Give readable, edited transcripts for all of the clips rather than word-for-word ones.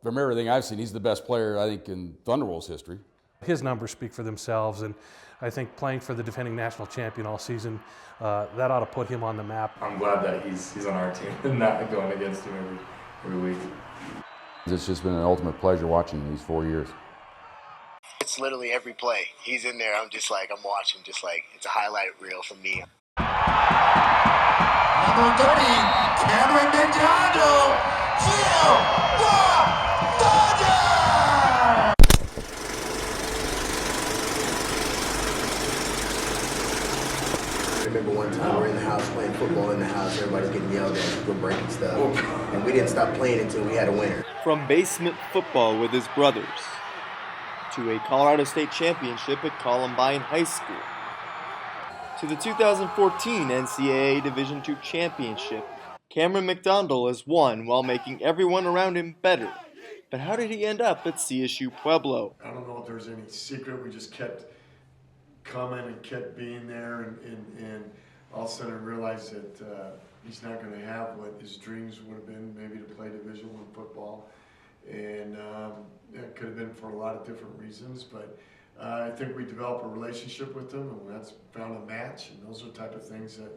From everything I've seen, he's the best player, I think, in Thunderbolts history. His numbers speak for themselves, and I think playing for the defending national champion all season, that ought to put him on the map. I'm glad that he's on our team and not going against him every week. It's just been an ultimate pleasure watching him these 4 years. It's literally every play. He's in there. I'm watching, just like it's a highlight reel for me. Number 30, Cameron McDondle, Hill, Thunder! I remember one time we were in the house playing football in the house. Everybody's getting yelled at, people breaking stuff, and we didn't stop playing until we had a winner. From basement football with his brothers to a Colorado State championship at Columbine High School, to the 2014 NCAA Division II championship, Cameron McDondell has won while making everyone around him better. But how did he end up at CSU-Pueblo? I don't know if there's any secret. We just kept coming and kept being there, and all of a sudden I realized that he's not going to have what his dreams would have been, maybe to play Division I football. And that could have been for a lot of different reasons, but I think we developed a relationship with him, and that's found a match, and those are the type of things that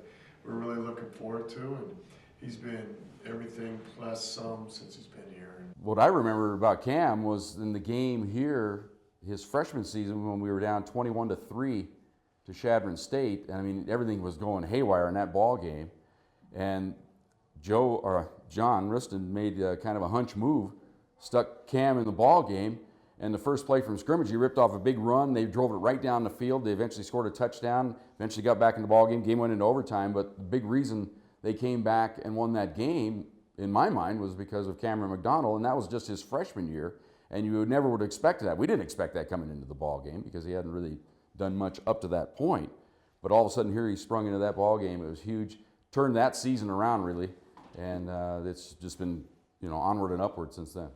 we're really looking forward to. And he's been everything plus some since he's been here. What I remember about Cam was in the game here, his freshman season, when we were down 21-3 to Chadron State. And I mean, everything was going haywire in that ball game. And John Riston made kind of a hunch move, stuck Cam in the ball game. And the first play from scrimmage, he ripped off a big run. They drove it right down the field. They eventually scored a touchdown, eventually got back in the ball game. Game went into overtime, but the big reason they came back and won that game, in my mind, was because of Cameron McDonnell, and that was just his freshman year. And you never would have expected that. We didn't expect that coming into the ball game because he hadn't really done much up to that point. But all of a sudden here he sprung into that ball game. It was huge. Turned that season around, really, and it's just been, onward and upward since then.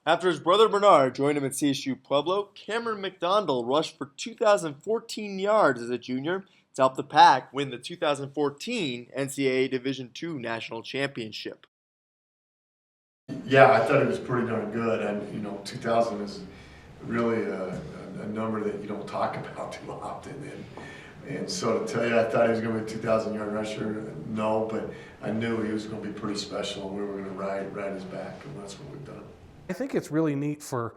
After his brother Bernard joined him at CSU-Pueblo, Cameron McDondell rushed for 2,014 yards as a junior to help the Pack win the 2014 NCAA Division II National Championship. Yeah, I thought he was pretty darn good, and 2,000 is really a number that you don't talk about too often. And so to tell you, I thought he was going to be a 2,000-yard rusher. No, but I knew he was going to be pretty special, and we were going to ride his back, and that's what we've done. I think it's really neat for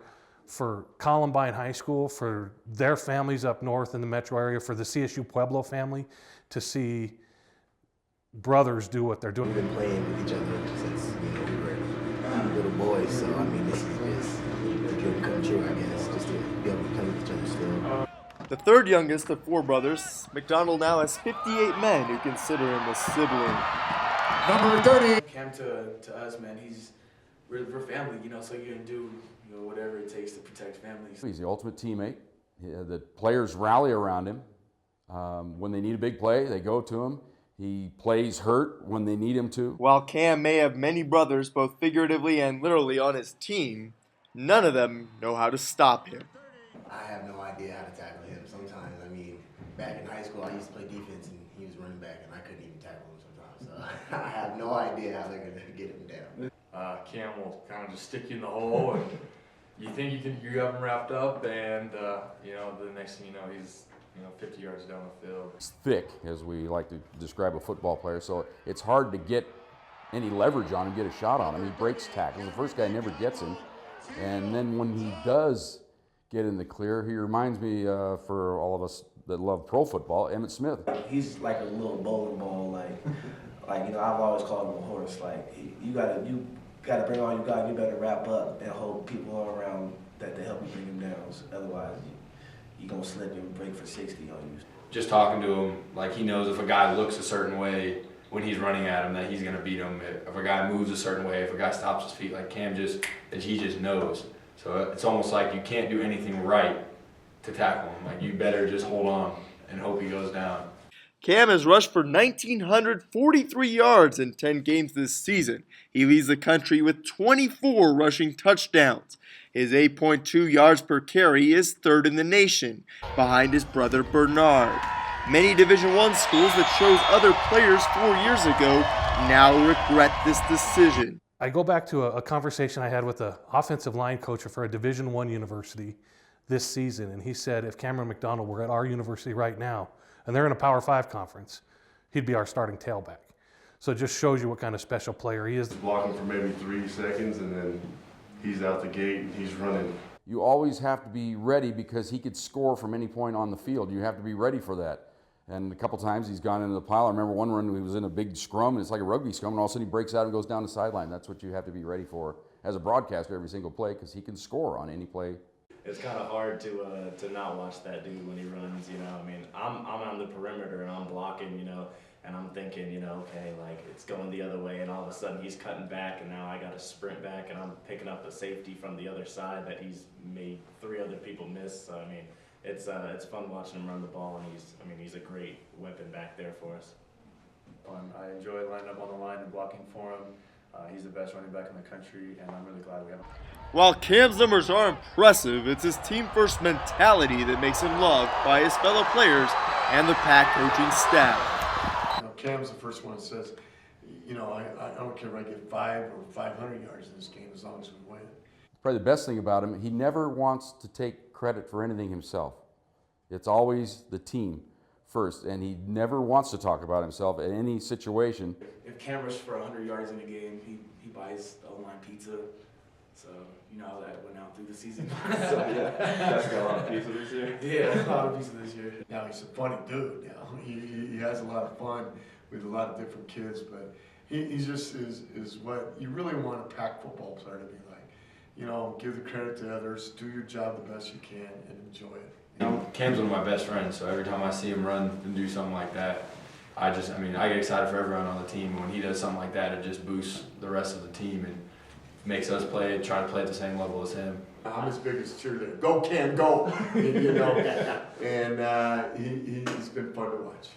Columbine High School, for their families up north in the metro area, for the CSU Pueblo family, to see brothers do what they're doing. We've been playing with each other since we were little boys, so I mean, this is a dream come true, I guess, just to be able to play with each other still. The third youngest of four brothers, McDonnell now has 58 men who consider him a sibling. Number 30. Cam to us, man, we're family, so you're gonna do whatever it takes to protect families. He's the ultimate teammate. The players rally around him. When they need a big play, they go to him. He plays hurt when they need him to. While Cam may have many brothers, both figuratively and literally, on his team, none of them know how to stop him. I have no idea how to tackle him sometimes. I mean, back in high school, I used to play defense, and he was running back, and I couldn't even tackle him sometimes. So I have no idea how they're going to get him down. Cam will kind of just stick you in the hole, and you think you have him wrapped up, and the next thing you know, he's 50 yards down the field. He's thick, as we like to describe a football player, so it's hard to get any leverage on him, get a shot on him. He breaks tackles. The first guy never gets him, and then when he does get in the clear, he reminds me, for all of us that love pro football, Emmitt Smith. He's like a little bowling ball, like I've always called him a horse. Like you gotta bring all you got. You better wrap up and hold people all around that they help you bring him down. So otherwise, you gonna slip and break for 60 on you. Just talking to him, like he knows if a guy looks a certain way when he's running at him, that he's gonna beat him. If a guy moves a certain way, if a guy stops his feet, like Cam he just knows. So it's almost like you can't do anything right to tackle him. Like you better just hold on and hope he goes down. Cam has rushed for 1,943 yards in 10 games this season. He leads the country with 24 rushing touchdowns. His 8.2 yards per carry is third in the nation, behind his brother Bernard. Many Division I schools that chose other players 4 years ago now regret this decision. I go back to a conversation I had with the offensive line coach for a Division I university this season, and he said if Cameron Mcdonnell were at our university right now, and they're in a Power 5 conference, he'd be our starting tailback. So it just shows you what kind of special player he is. Blocking for maybe 3 seconds, and then he's out the gate and he's running. You always have to be ready because he could score from any point on the field. You have to be ready for that. And a couple times he's gone into the pile. I remember one run he was in a big scrum, and it's like a rugby scrum, and all of a sudden he breaks out and goes down the sideline. That's what you have to be ready for as a broadcaster every single play, because he can score on any play. It's kind of hard to not watch that dude when he runs, you know. I mean, I'm on the perimeter and I'm blocking, you know, and I'm thinking, you know, okay, like it's going the other way, and all of a sudden he's cutting back, and now I got to sprint back, and I'm picking up a safety from the other side that he's made 3 other people miss. So I mean, it's fun watching him run the ball, and he's a great weapon back there for us. I enjoy lining up on the line and blocking for him. He's the best running back in the country, and I'm really glad we have him. While Cam's numbers are impressive, it's his team-first mentality that makes him loved by his fellow players and the Pack coaching staff. You know, Cam's the first one that says, you know, I don't care if I get 5 or 500 yards in this game as long as we win. Probably the best thing about him, he never wants to take credit for anything himself. It's always the team first, and he never wants to talk about himself in any situation. If Cam rushes for 100 yards in a game, he buys the O-line pizza. So, you know how that went out through the season. So, yeah, that's got a lot of pizza this year. Yeah, a lot of pizza this year. Now, he's a funny dude. Now, he has a lot of fun with a lot of different kids, but he just is what you really want a Pack football player to be like. You know, give the credit to others, do your job the best you can, and enjoy it. You know, Cam's one of my best friends, so every time I see him run and do something like that, I get excited for everyone on the team. When he does something like that, it just boosts the rest of the team and makes us try to play at the same level as him. I'm his biggest cheerleader. Go, Cam, go! You know, and he's been fun to watch.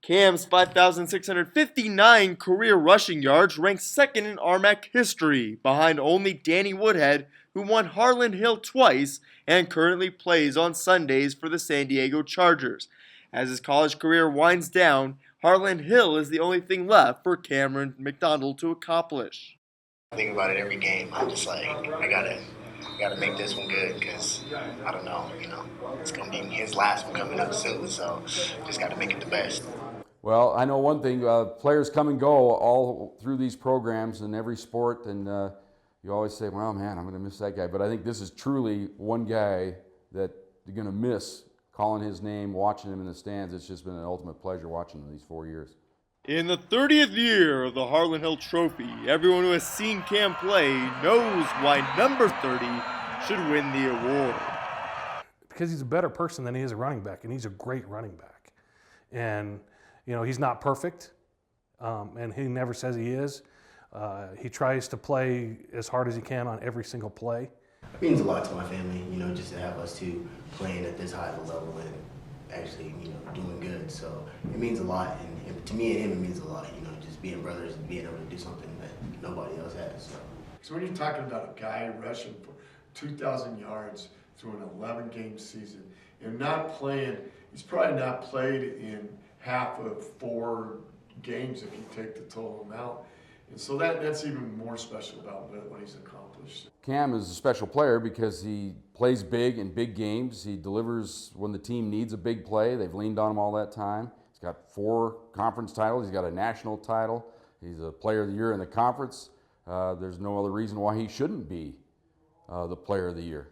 Cam's 5,659 career rushing yards ranks second in RMAC history, behind only Danny Woodhead, who won Harlon Hill twice and currently plays on Sundays for the San Diego Chargers. As his college career winds down, Harlon Hill is the only thing left for Cameron Mcdonell to accomplish. I think about it every game. I'm just like, I gotta make this one good, because I don't know, you know, it's gonna be his last one coming up soon, so just gotta make it the best. Well, I know one thing, players come and go all through these programs in every sport, and you always say, well, man, I'm going to miss that guy. But I think this is truly one guy that you're going to miss calling his name, watching him in the stands. It's just been an ultimate pleasure watching him these 4 years. In the 30th year of the Harlon Hill Trophy, everyone who has seen Cam play knows why number 30 should win the award. Because he's a better person than he is a running back, and he's a great running back. And, you know, he's not perfect, and he never says he is. He tries to play as hard as he can on every single play. It means a lot to my family, you know, just to have us two playing at this high of a level and actually, you know, doing good. So it means a lot, and to me and him, it means a lot, you know, just being brothers and being able to do something that nobody else has. So when you're talking about a guy rushing for 2,000 yards through an 11-game season and not playing, he's probably not played in half of 4 games if you take the total amount. And so that's even more special about what he's accomplished. Cam is a special player because he plays big in big games. He delivers when the team needs a big play. They've leaned on him all that time. He's got 4 conference titles. He's got a national title. He's a player of the year in the conference. There's no other reason why he shouldn't be the player of the year.